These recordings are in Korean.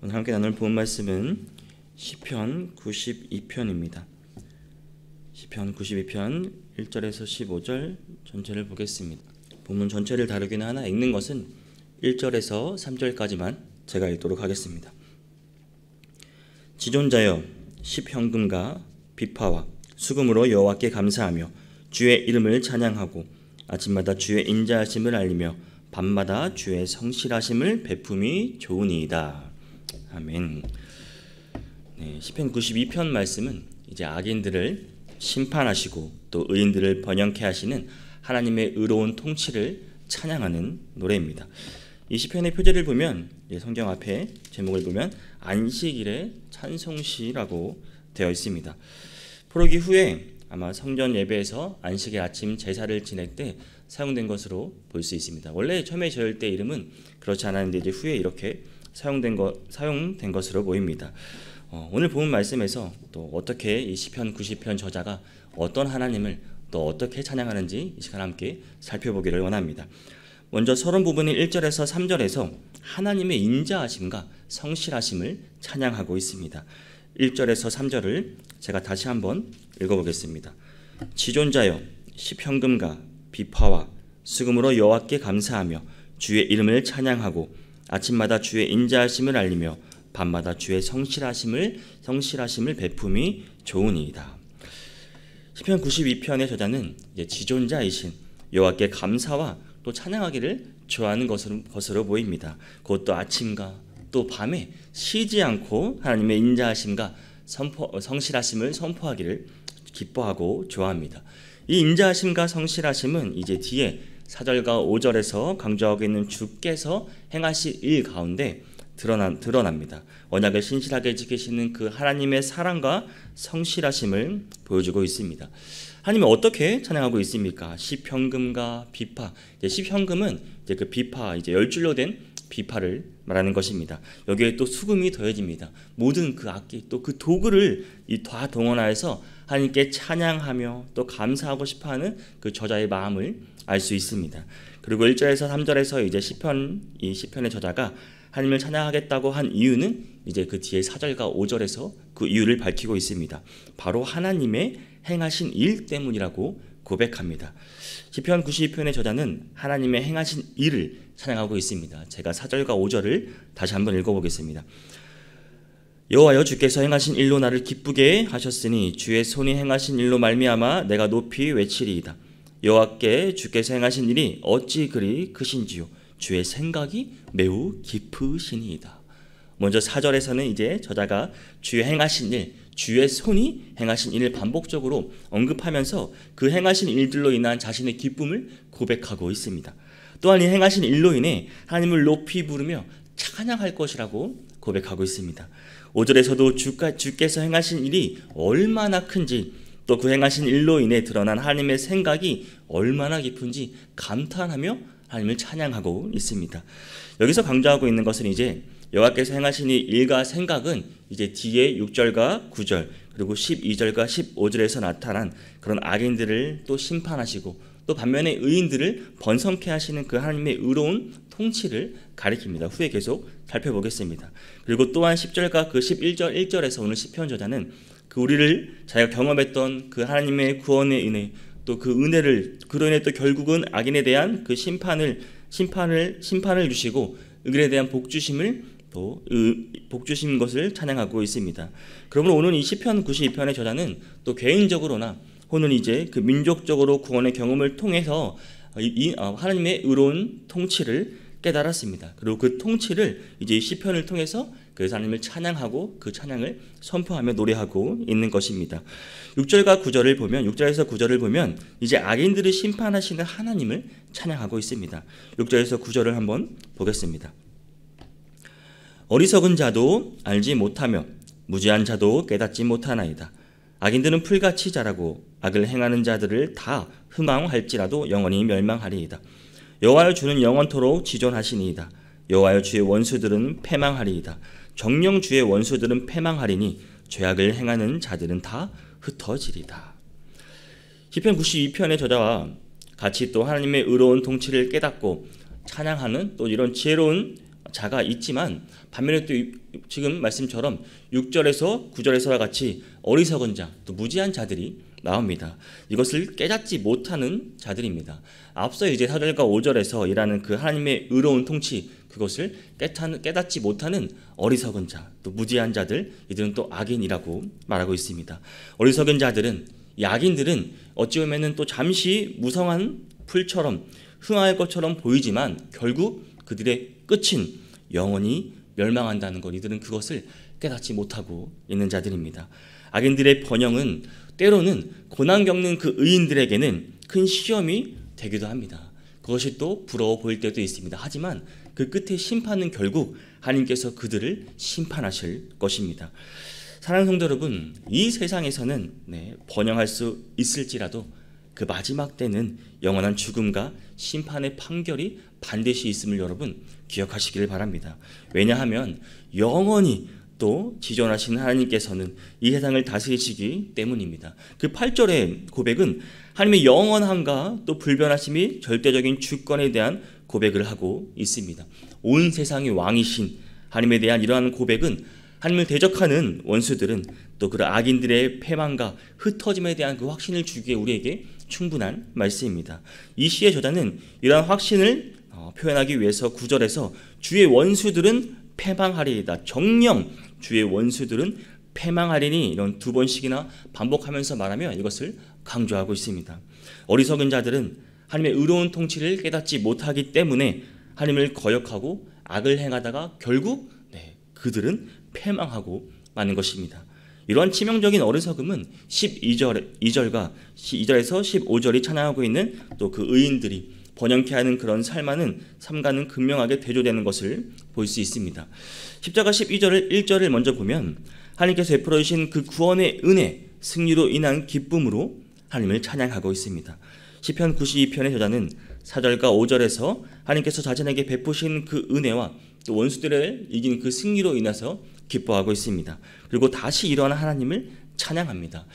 오늘 함께 나눌 본 말씀은 시편 92편입니다. 시편 92편 1절에서 15절 전체를 보겠습니다. 본문 전체를 다루기는 하나 읽는 것은 1절에서 3절까지만 제가 읽도록 하겠습니다. 지존자여 십현금과 비파와 수금으로 여호와께 감사하며 주의 이름을 찬양하고 아침마다 주의 인자하심을 알리며 밤마다 주의 성실하심을 베품이 좋으니이다. 아멘. 시편 92편 말씀은 이제 악인들을 심판하시고 또 의인들을 번영케 하시는 하나님의 의로운 통치를 찬양하는 노래입니다. 이 시편의 표제를 보면 성경 앞에 제목을 보면 안식일의 찬송시라고 되어 있습니다. 포로기 후에 아마 성전 예배에서 안식일 아침 제사를 지낼 때 사용된 것으로 볼 수 있습니다. 원래 처음에 지을 때 이름은 그렇지 않았는데 이제 후에 이렇게 사용된 것으로 보입니다. 오늘 본 말씀에서 또 어떻게 이 시편 90편 저자가 어떤 하나님을 또 어떻게 찬양하는지 이 시간 함께 살펴보기를 원합니다. 먼저 서론 부분인 1절에서 3절에서 하나님의 인자하심과 성실하심을 찬양하고 있습니다. 1절에서 3절을 제가 다시 한번 읽어보겠습니다. 지존자여 십현금과 비파와 수금으로 여호와께 감사하며 주의 이름을 찬양하고 아침마다 주의 인자하심을 알리며 밤마다 주의 성실하심을 베품이 좋으니이다. 시편 92편의 저자는 지존자이신 여호와께 감사와 또 찬양하기를 좋아하는 것으로 보입니다. 그것도 아침과 또 밤에 쉬지 않고 하나님의 인자하심과 성실하심을 선포하기를 기뻐하고 좋아합니다. 이 인자하심과 성실하심은 이제 뒤에 4절과 5절에서 강조하고 있는 주께서 행하실 일 가운데 드러납니다. 언약을 신실하게 지키시는 그 하나님의 사랑과 성실하심을 보여주고 있습니다. 하나님은 어떻게 찬양하고 있습니까? 십현금과 비파. 십현금은 그 비파, 10줄로 된 비파를 말하는 것입니다. 여기에 또 수금이 더해집니다. 모든 그 악기 또 그 도구를 다 동원하여서 하나님께 찬양하며 또 감사하고 싶어하는 그 저자의 마음을 알 수 있습니다. 그리고 1절에서 3절에서 이제 이 시편의 저자가 하나님을 찬양하겠다고 한 이유는 이제 그 뒤에 4절과 5절에서 그 이유를 밝히고 있습니다. 바로 하나님의 행하신 일 때문이라고 고백합니다. 시편 92편의 저자는 하나님의 행하신 일을 찬양하고 있습니다. 제가 4절과 5절을 다시 한번 읽어보겠습니다. 여호와여 주께서 행하신 일로 나를 기쁘게 하셨으니 주의 손이 행하신 일로 말미암아 내가 높이 외치리이다. 여호와께 주께서 행하신 일이 어찌 그리 크신지요 주의 생각이 매우 깊으시니이다. 먼저 4절에서는 이제 저자가 주의 행하신 일, 주의 손이 행하신 일을 반복적으로 언급하면서 그 행하신 일들로 인한 자신의 기쁨을 고백하고 있습니다. 또한 이 행하신 일로 인해 하나님을 높이 부르며 찬양할 것이라고 고백하고 있습니다. 5절에서도 주께서 행하신 일이 얼마나 큰지 또 그 행하신 일로 인해 드러난 하나님의 생각이 얼마나 깊은지 감탄하며 하나님을 찬양하고 있습니다. 여기서 강조하고 있는 것은 이제 여호와께서 행하신 이 일과 생각은 이제 뒤에 6절과 9절 그리고 12절과 15절에서 나타난 그런 악인들을 또 심판하시고 또 반면에 의인들을 번성케 하시는 그 하나님의 의로운 통치를 가리킵니다. 후에 계속 살펴보겠습니다. 그리고 또한 10절과 그 11절 1절에서 오늘 시편 저자는 그 우리를 자기가 경험했던 그 하나님의 구원의 은혜 또 그 은혜를 그로 인해 또 결국은 악인에 대한 그 심판을 주시고 의인에 대한 복 주신 것을 찬양하고 있습니다. 그러므로 오늘 이 시편 92편의 저자는 또 개인적으로나 혹은 이제 그 민족적으로 구원의 경험을 통해서 하나님의 의로운 통치를 깨달았습니다. 그리고 그 통치를 이제 이 시편을 통해서 그래서 하나님을 찬양하고 그 찬양을 선포하며 노래하고 있는 것입니다. 6절과 9절을 보면 6절에서 9절을 보면 이제 악인들을 심판하시는 하나님을 찬양하고 있습니다. 6절에서 9절을 한번 보겠습니다. 어리석은 자도 알지 못하며 무지한 자도 깨닫지 못하나이다. 악인들은 풀같이 자라고 악을 행하는 자들을 다 흠앙할지라도 영원히 멸망하리이다. 여호와여 주는 영원토록 지존하시니이다. 여호와여 주의 원수들은 패망하리이다. 정녕 주의 원수들은 패망하리니 죄악을 행하는 자들은 다 흩어지리다. 시편 92편의 저자와 같이 또 하나님의 의로운 통치를 깨닫고 찬양하는 또 이런 지혜로운 자가 있지만 반면에 또 지금 말씀처럼 6절에서 9절에서와 같이 어리석은 자, 또 무지한 자들이 나옵니다. 이것을 깨닫지 못하는 자들입니다. 앞서 이제 4절과 5절에서 일하는 그 하나님의 의로운 통치, 그것을 깨닫지 못하는 어리석은 자, 또 무지한 자들, 이들은 또 악인이라고 말하고 있습니다. 어리석은 자들은, 이 악인들은 어찌 보면은 또 잠시 무성한 풀처럼 흥할 것처럼 보이지만 결국 그들의 끝은 영원히 멸망한다는 것, 이들은 그것을 깨닫지 못하고 있는 자들입니다. 악인들의 번영은 때로는 고난 겪는 그 의인들에게는 큰 시험이 되기도 합니다. 그것이 또 부러워 보일 때도 있습니다. 하지만 그 끝의 심판은 결국 하나님께서 그들을 심판하실 것입니다. 사랑하는 성도 여러분, 이 세상에서는 번영할 수 있을지라도 그 마지막 때는 영원한 죽음과 심판의 판결이 반드시 있음을 여러분 기억하시기를 바랍니다. 왜냐하면 영원히 또 지존하신 하나님께서는 이 세상을 다스리시기 때문입니다. 그 8절의 고백은 하나님의 영원함과 또 불변하심이 절대적인 주권에 대한 고백을 하고 있습니다. 온 세상의 왕이신 하나님에 대한 이러한 고백은 하나님을 대적하는 원수들은 또 그 악인들의 패망과 흩어짐에 대한 그 확신을 주기에 우리에게 충분한 말씀입니다. 이 시의 저자는 이러한 확신을 표현하기 위해서 9절에서 주의 원수들은 패망하리이다, 정녕 주의 원수들은 패망하리니, 이런 두 번씩이나 반복하면서 말하며 이것을 강조하고 있습니다. 어리석은 자들은 하나님의 의로운 통치를 깨닫지 못하기 때문에 하나님을 거역하고 악을 행하다가 결국 그들은 패망하고 마는 것입니다. 이러한 치명적인 어리석음은 2절에서 15절이 찬양하고 있는 또 그 의인들이 번영케 하는 그런 삶과는 극명하게 대조되는 것을 볼 수 있습니다. 십자가 1절을 먼저 보면 하나님께서 베풀어 주신 그 구원의 은혜, 승리로 인한 기쁨으로 하나님을 찬양하고 있습니다. 시편 92편의 저자는 4절과 5절에서 하나님께서 자신에게 베푸신 그 은혜와 또 원수들을 이긴 그 승리로 인해서 기뻐하고 있습니다. 그리고 다시 일어난 하나님을 찬양합니다.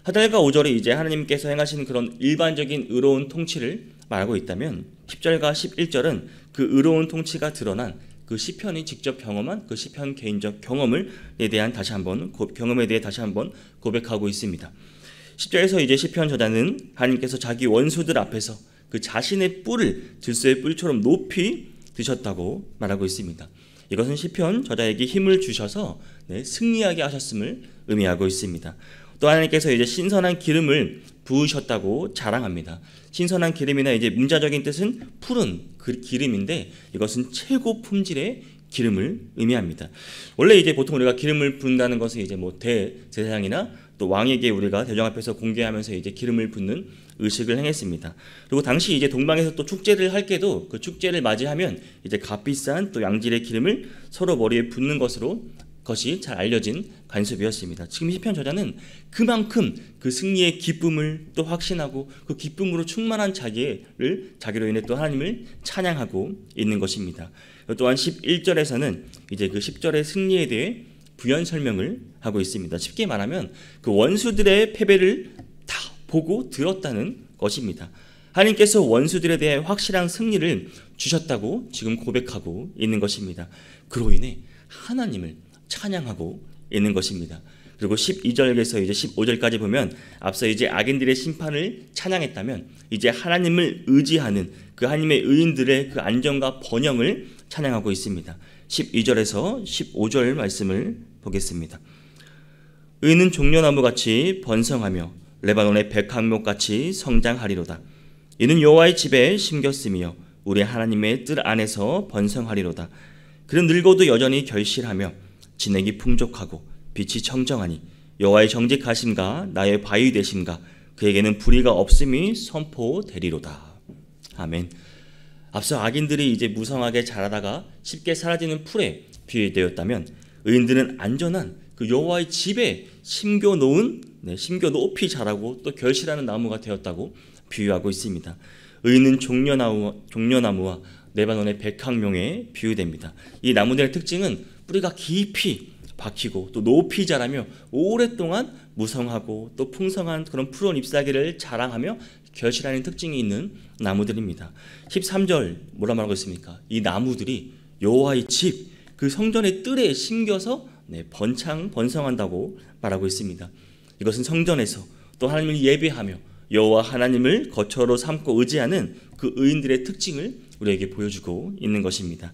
4절과 5절이 이제 하나님께서 행하신 그런 일반적인 의로운 통치를 말하고 있다면 10절과 11절은 그 의로운 통치가 드러난 그 시편이 직접 경험한 그 시편 개인적 경험에 대해 다시 한번 고백하고 있습니다. 10절에서 이제 시편 저자는 하나님께서 자기 원수들 앞에서 그 자신의 뿔을 들소의 뿔처럼 높이 드셨다고 말하고 있습니다. 이것은 시편 저자에게 힘을 주셔서 승리하게 하셨음을 의미하고 있습니다. 또 하나님께서 이제 신선한 기름을 부으셨다고 자랑합니다. 신선한 기름이나 이제 문자적인 뜻은 푸른 그 기름인데 이것은 최고 품질의 기름을 의미합니다. 원래 이제 보통 우리가 기름을 붓는다는 것은 이제 뭐 대제사장이나 또 왕에게 우리가 대정 앞에서 공개하면서 이제 기름을 붓는 의식을 행했습니다. 그리고 당시 이제 동방에서 또 축제를 할 때도 그 축제를 맞이하면 이제 값비싼 또 양질의 기름을 서로 머리에 붓는 것이 잘 알려진 관습이었습니다. 지금 시편 저자는 그만큼 그 승리의 기쁨을 또 확신하고 그 기쁨으로 충만한 자기로 인해 또 하나님을 찬양하고 있는 것입니다. 또한 11절에서는 이제 그 10절의 승리에 대해 부연 설명을 하고 있습니다. 쉽게 말하면 그 원수들의 패배를 다 보고 들었다는 것입니다. 하나님께서 원수들에 대해 확실한 승리를 주셨다고 지금 고백하고 있는 것입니다. 그로 인해 하나님을 찬양하고 있는 것입니다. 그리고 12절에서 이제 15절까지 보면 앞서 이제 악인들의 심판을 찬양했다면 이제 하나님을 의지하는 그 하나님의 의인들의 그 안정과 번영을 찬양하고 있습니다. 12절에서 15절 말씀을 보겠습니다. 의인은 종려나무같이 번성하며 레바논의 백항목같이 성장하리로다. 이는 여호와의 집에 심겼으며 우리 하나님의 뜰 안에서 번성하리로다. 그는 늙어도 여전히 결실하며 진액이 풍족하고 빛이 청정하니 여호와의 정직하심과 나의 바위 되심과 그에게는 불의가 없음이 선포되리로다. 아멘. 앞서 악인들이 이제 무성하게 자라다가 쉽게 사라지는 풀에 비유되었다면 의인들은 안전한 그 여호와의 집에 심겨 높이 자라고 또 결실하는 나무가 되었다고 비유하고 있습니다. 의인은 종려나무와 레바논의 백항목에 비유됩니다. 이 나무들의 특징은 뿌리가 깊이 박히고 또 높이 자라며 오랫동안 무성하고 또 풍성한 그런 푸른 잎사귀를 자랑하며 결실하는 특징이 있는 나무들입니다. 13절 뭐라 말하고 있습니까? 이 나무들이 여호와의 집, 그 성전의 뜰에 심겨서 번성한다고 말하고 있습니다. 이것은 성전에서 또 하나님을 예배하며 여호와 하나님을 거처로 삼고 의지하는 그 의인들의 특징을 우리에게 보여주고 있는 것입니다.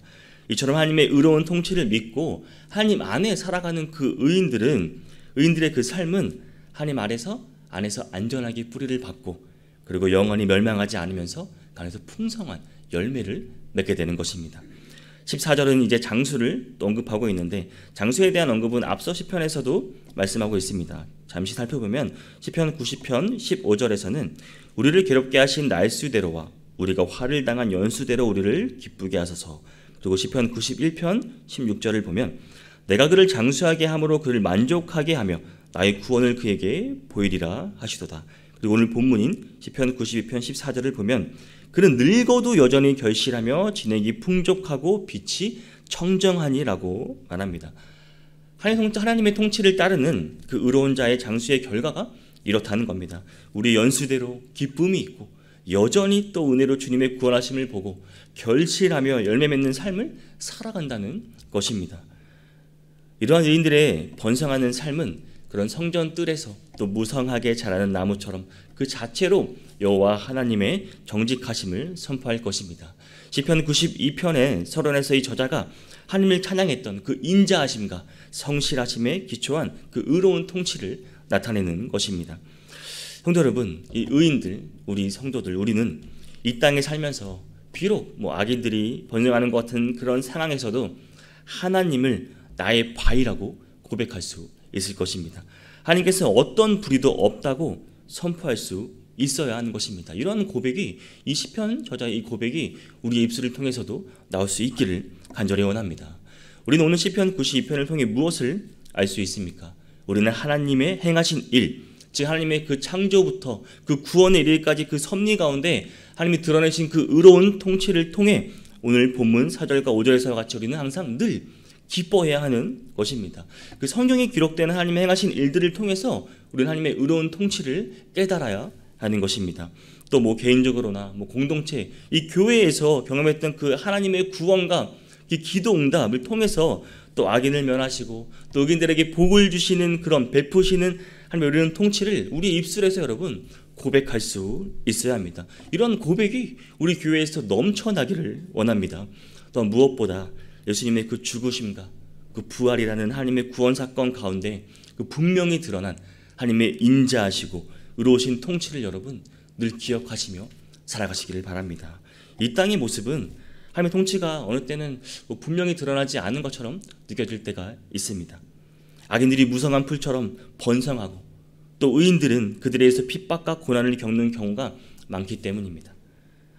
이처럼 하나님의 의로운 통치를 믿고 하나님 안에 살아가는 그 의인들의 그 삶은 하나님 안에서 안전하게 뿌리를 받고 그리고 영원히 멸망하지 않으면서 그 안에서 풍성한 열매를 맺게 되는 것입니다. 14절은 이제 장수를 또 언급하고 있는데 장수에 대한 언급은 앞서 시편에서도 말씀하고 있습니다. 잠시 살펴보면 시편 90편 15절에서는 우리를 괴롭게 하신 날수대로와 우리가 화를 당한 연수대로 우리를 기쁘게 하소서. 그리고 시편 91편 16절을 보면 내가 그를 장수하게 함으로 그를 만족하게 하며 나의 구원을 그에게 보이리라 하시도다. 그리고 오늘 본문인 시편 92편 14절을 보면 그는 늙어도 여전히 결실하며 진액이 풍족하고 빛이 청정하니라고 말합니다. 하나님의 통치를 따르는 그 의로운 자의 장수의 결과가 이렇다는 겁니다. 우리 연수대로 기쁨이 있고 여전히 또 은혜로 주님의 구원하심을 보고 결실하며 열매 맺는 삶을 살아간다는 것입니다. 이러한 의인들의 번성하는 삶은 그런 성전 뜰에서 또 무성하게 자라는 나무처럼 그 자체로 여호와 하나님의 정직하심을 선포할 것입니다. 시편 92편의 서론에서 이 저자가 하나님을 찬양했던 그 인자하심과 성실하심에 기초한 그 의로운 통치를 나타내는 것입니다. 성도 여러분, 이 의인들, 우리 성도들, 우리는 이 땅에 살면서 비록 악인들이 번성하는 것 같은 그런 상황에서도 하나님을 나의 바위라고 고백할 수 있을 것입니다. 하나님께서 어떤 불의도 없다고 선포할 수 있어야 하는 것입니다. 이런 고백이 이 시편 저자의 이 고백이 우리의 입술을 통해서도 나올 수 있기를 간절히 원합니다. 우리는 오늘 시편 92편을 통해 무엇을 알 수 있습니까? 우리는 하나님의 행하신 일, 즉 하나님의 그 창조부터 그 구원의 일까지 그 섭리 가운데 하나님이 드러내신 그 의로운 통치를 통해 오늘 본문 4절과 5절에서와 같이 우리는 항상 늘 기뻐해야 하는 것입니다. 그 성경에 기록되는 하나님의 행하신 일들을 통해서 우리는 하나님의 의로운 통치를 깨달아야 하는 것입니다. 또 개인적으로나 공동체, 이 교회에서 경험했던 그 하나님의 구원과 그 기도 응답을 통해서 또 악인을 면하시고 또 의인들에게 복을 주시는 그런 베푸시는 하나님의 의로운 통치를 우리 입술에서 여러분 고백할 수 있어야 합니다. 이런 고백이 우리 교회에서 넘쳐나기를 원합니다. 또 무엇보다 예수님의 그 죽으심과 그 부활이라는 하나님의 구원 사건 가운데 그 분명히 드러난 하나님의 인자하시고 의로우신 통치를 여러분 늘 기억하시며 살아가시기를 바랍니다. 이 땅의 모습은 하나님의 통치가 어느 때는 분명히 드러나지 않은 것처럼 느껴질 때가 있습니다. 악인들이 무성한 풀처럼 번성하고 또 의인들은 그들에 의해서 핍박과 고난을 겪는 경우가 많기 때문입니다.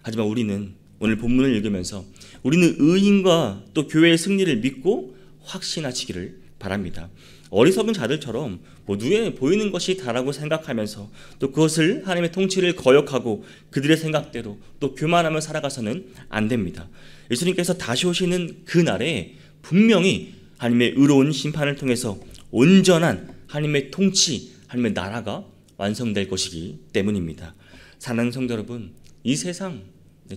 하지만 우리는 오늘 본문을 읽으면서 우리는 의인과 또 교회의 승리를 믿고 확신하시기를 바랍니다. 어리석은 자들처럼 눈에 보이는 것이 다라고 생각하면서 또 그것을 하나님의 통치를 거역하고 그들의 생각대로 또 교만하며 살아가서는 안 됩니다. 예수님께서 다시 오시는 그날에 분명히 하나님의 의로운 심판을 통해서 온전한 하나님의 통치, 하나님의 나라가 완성될 것이기 때문입니다. 사랑하는 성도 여러분, 이 세상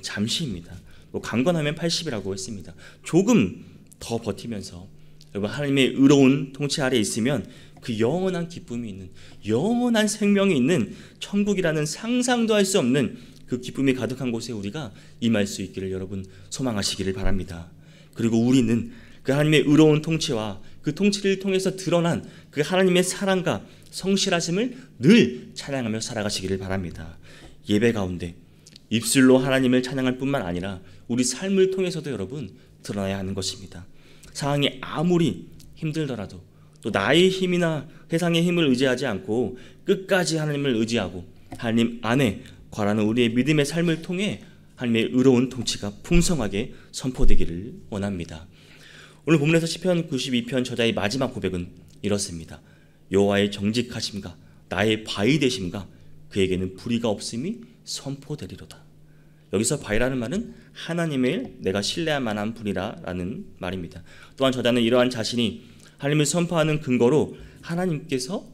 잠시입니다. 강건하면 80이라고 했습니다. 조금 더 버티면서 여러분 하나님의 의로운 통치 아래 있으면 그 영원한 기쁨이 있는, 영원한 생명이 있는 천국이라는 상상도 할 수 없는 그 기쁨이 가득한 곳에 우리가 임할 수 있기를 여러분 소망하시기를 바랍니다. 그리고 우리는 그 하나님의 의로운 통치와 그 통치를 통해서 드러난 그 하나님의 사랑과 성실하심을 늘 찬양하며 살아가시기를 바랍니다. 예배 가운데 입술로 하나님을 찬양할 뿐만 아니라 우리 삶을 통해서도 여러분 드러나야 하는 것입니다. 상황이 아무리 힘들더라도 또 나의 힘이나 세상의 힘을 의지하지 않고 끝까지 하나님을 의지하고 하나님 안에 관하는 우리의 믿음의 삶을 통해 하나님의 의로운 통치가 풍성하게 선포되기를 원합니다. 오늘 본문에서 시편 92편 저자의 마지막 고백은 이렇습니다. 여호와의 정직하심과 나의 바위 되심과 그에게는 불의가 없음이 선포되리로다. 여기서 바위라는 말은 하나님을 내가 신뢰할 만한 분이라는 말입니다. 또한 저자는 이러한 자신이 하나님을 선포하는 근거로 하나님께서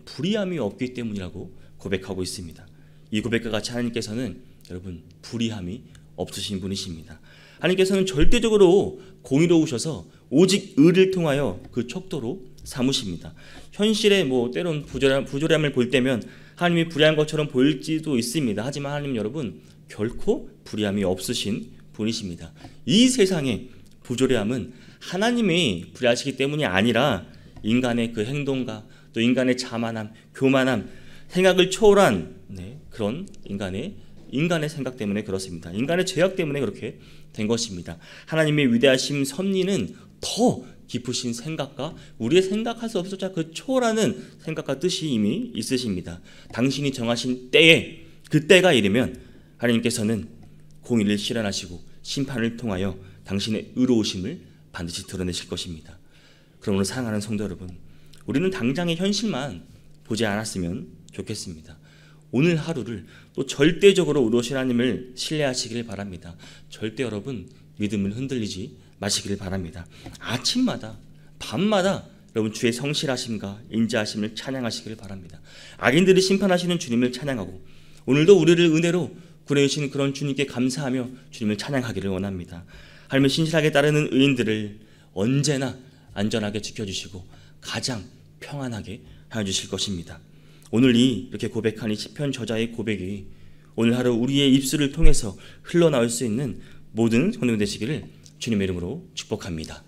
불의함이 없기 때문이라고 고백하고 있습니다. 이 고백과 같이 하나님께서는 여러분 불의함이 없으신 분이십니다. 하나님께서는 절대적으로 공의로우셔서 오직 의를 통하여 그 척도로 삼으십니다. 현실에 때론 부조리함을 볼 때면 하나님이 불의한 것처럼 보일지도 있습니다. 하지만 하나님 여러분 결코 불의함이 없으신 분이십니다. 이 세상의 부조리함은 하나님이 불의하시기 때문이 아니라 인간의 그 행동과 또 인간의 자만함, 교만함, 생각을 초월한 그런 인간의 생각 때문에 그렇습니다. 인간의 죄악 때문에 그렇게 된 것입니다. 하나님의 위대하신 섭리는 더 깊으신 생각과 우리의 생각할 수 없을 그 초월하는 생각과 뜻이 이미 있으십니다. 당신이 정하신 때에 그 때가 이르면 하나님께서는 공의를 실현하시고 심판을 통하여 당신의 의로우심을 반드시 드러내실 것입니다. 그러므로 사랑하는 성도 여러분, 우리는 당장의 현실만 보지 않았으면 좋겠습니다. 오늘 하루를 또 절대적으로 의로우신 하나님을 신뢰하시길 바랍니다. 절대 여러분 믿음을 흔들리지 마시길 바랍니다. 아침마다 밤마다 여러분 주의 성실하심과 인자하심을 찬양하시길 바랍니다. 악인들을 심판하시는 주님을 찬양하고 오늘도 우리를 은혜로 구원해주시는 그런 주님께 감사하며 주님을 찬양하기를 원합니다. 하나님을 신실하게 따르는 의인들을 언제나 안전하게 지켜주시고 가장 평안하게 하여 주실 것입니다. 오늘 이렇게 고백한 이 시편 저자의 고백이 오늘 하루 우리의 입술을 통해서 흘러나올 수 있는 모든 성도님 되시기를 주님의 이름으로 축복합니다.